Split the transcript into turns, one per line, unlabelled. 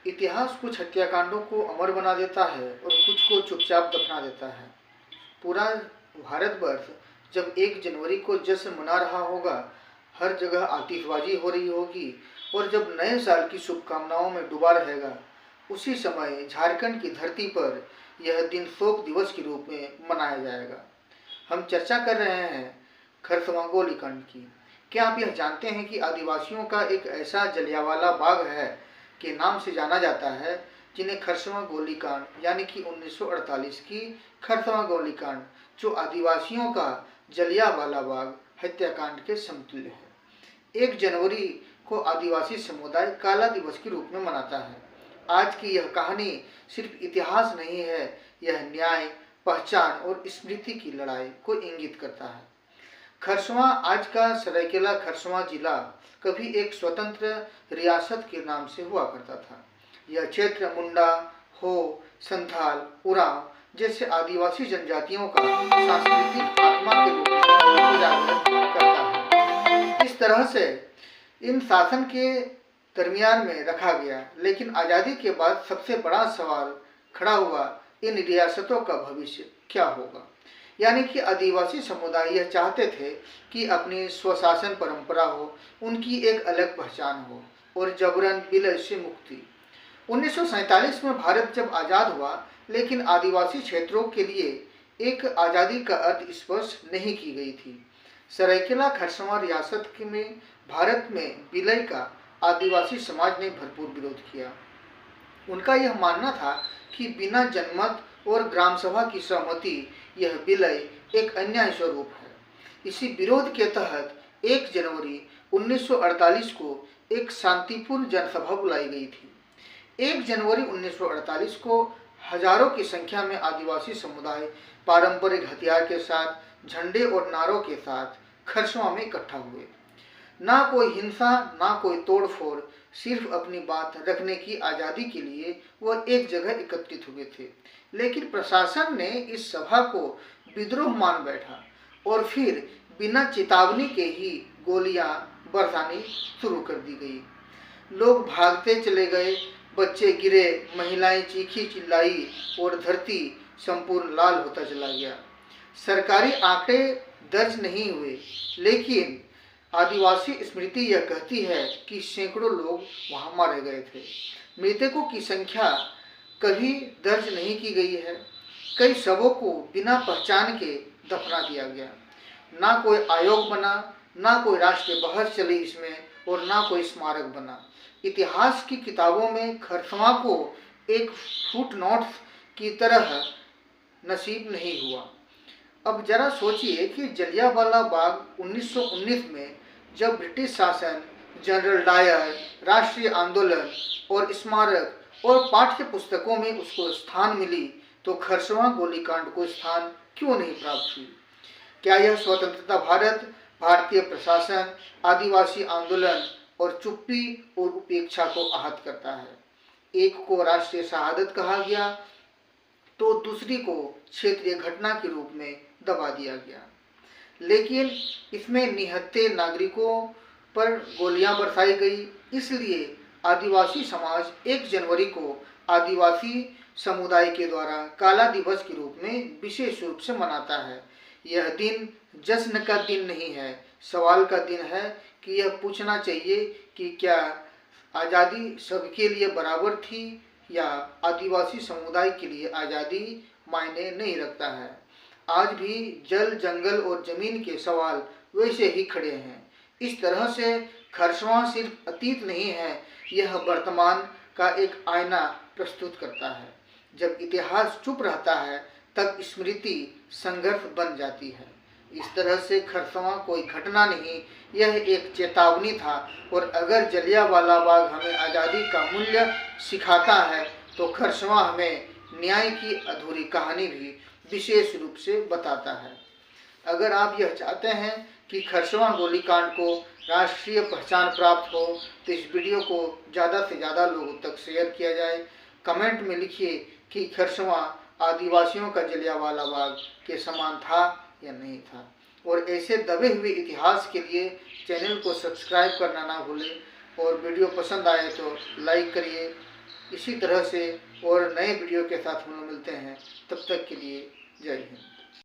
इतिहास कुछ हत्याकांडों को अमर बना देता है और कुछ को चुपचाप दफना देता है। पूरा भारतवर्ष जब 1 जनवरी को जश्न मना रहा होगा, हर जगह आतिशबाजी हो रही होगी और जब नए साल की शुभकामनाओं में डूबा रहेगा, उसी समय झारखंड की धरती पर यह दिन शोक दिवस के रूप में मनाया जाएगा। हम चर्चा कर रहे हैं खरसवां गोलीकांड की। क्या आप यह जानते हैं कि आदिवासियों का एक ऐसा जलियांवाला बाग है के नाम से जाना जाता है, जिन्हें खरसवां गोलीकांड यानी कि 1948 की खरसवां गोलीकांड, जो आदिवासियों का जलियांवाला बाग हत्याकांड के समतुल्य है। 1 जनवरी को आदिवासी समुदाय काला दिवस के रूप में मनाता है। आज की यह कहानी सिर्फ इतिहास नहीं है, यह न्याय, पहचान और स्मृति की लड़ाई को इंगित करता है। खरसवां, आज का सरायकेला खरसवां जिला, कभी एक स्वतंत्र रियासत के नाम से हुआ करता था। यह क्षेत्र मुंडा, हो, संथाल, उरांव जैसे आदिवासी जनजातियों का सांस्कृतिक आत्मा के रूप में उजागर करता है। इस तरह से इन शासन के दरमियान में रखा गया, लेकिन आज़ादी के बाद सबसे बड़ा सवाल खड़ा हुआ, इन रियासतों का भविष्य क्या होगा। यानी कि आदिवासी समुदाय यह चाहते थे कि अपनी स्वशासन परंपरा हो, उनकी एक अलग पहचान हो और जबरन विलय से मुक्ति। 1947 में भारत जब आज़ाद हुआ, लेकिन आदिवासी क्षेत्रों के लिए एक आज़ादी का अर्थ स्पष्ट नहीं की गई थी। सरायकेला खरसवां रियासत में भारत में विलय का आदिवासी समाज ने भरपूर विरोध किया। उनका यह मानना था कि बिना जनमत और ग्राम सभा की सहमति यह विलय एक अन्याय स्वरूप है। इसी विरोध के तहत 1 जनवरी 1948 को एक शांतिपूर्ण जनसभा बुलाई गई थी। 1 जनवरी 1948 को हजारों की संख्या में आदिवासी समुदाय पारंपरिक हथियार के साथ, झंडे और नारों के साथ खरसवां में इकट्ठा हुए। ना कोई हिंसा, ना कोई तोड़फोड़, सिर्फ अपनी बात रखने की आज़ादी के लिए वह एक जगह एकत्रित हुए थे। लेकिन प्रशासन ने इस सभा को विद्रोह मान बैठा और फिर बिना चेतावनी के ही गोलियां बरसानी शुरू कर दी गई। लोग भागते चले गए, बच्चे गिरे, महिलाएं चीखी चिल्लाई और धरती संपूर्ण लाल होता चला गया। सरकारी आंकड़े दर्ज नहीं हुए, लेकिन आदिवासी स्मृति यह कहती है कि सैकड़ों लोग वहां मारे गए थे। मृतकों की संख्या कभी दर्ज नहीं की गई है। कई शवों को बिना पहचान के दफना दिया गया। ना कोई आयोग बना, ना कोई राष्ट्रीय बहस चली इसमें, और ना कोई स्मारक बना। इतिहास की किताबों में खरसवां को एक फुटनोट्स की तरह नसीब नहीं हुआ। अब जरा सोचिए कि जलियांवाला बाग 1919 में जब ब्रिटिश शासन, जनरल डायर, राष्ट्रीय आंदोलन और स्मारक और पाठ्य पुस्तकों में उसको स्थान मिली, तो खरसवां गोलीकांड को स्थान क्यों नहीं प्राप्त हुई। क्या यह स्वतंत्रता भारत, भारतीय प्रशासन, आदिवासी आंदोलन और चुप्पी और उपेक्षा को आहत करता है। एक को राष्ट्रीय शहादत कहा गया तो दूसरी को क्षेत्रीय घटना के रूप में दबा दिया गया। लेकिन इसमें निहत्थे नागरिकों पर गोलियां बरसाई गई। इसलिए आदिवासी समाज 1 जनवरी को आदिवासी समुदाय के द्वारा काला दिवस के रूप में विशेष रूप से मनाता है। यह दिन जश्न का दिन नहीं है, सवाल का दिन है कि यह पूछना चाहिए कि क्या आज़ादी सबके लिए बराबर थी या आदिवासी समुदाय के लिए आज़ादी मायने नहीं रखता है। आज भी जल, जंगल और जमीन के सवाल वैसे ही खड़े हैं। इस तरह से खरसवां सिर्फ अतीत नहीं है, यह वर्तमान का एक आईना प्रस्तुत करता है। जब इतिहास चुप रहता है तब स्मृति संघर्ष बन जाती है। इस तरह से खरसवां कोई घटना नहीं, यह एक चेतावनी था। और अगर जलियांवाला बाग हमें आज़ादी का मूल्य सिखाता है, तो खरसवां हमें न्याय की अधूरी कहानी भी विशेष रूप से बताता है। अगर आप यह चाहते हैं कि खरसवां गोलीकांड को राष्ट्रीय पहचान प्राप्त हो, तो इस वीडियो को ज़्यादा से ज़्यादा लोगों तक शेयर किया जाए। कमेंट में लिखिए कि खरसवां आदिवासियों का जलियांवाला बाग के समान था या नहीं था। और ऐसे दबे हुए इतिहास के लिए चैनल को सब्सक्राइब करना ना भूलें, और वीडियो पसंद आए तो लाइक करिए, इसी तरह से और नए वीडियो के साथ हम लोग मिलते हैं। तब तक के लिए जय हिंद।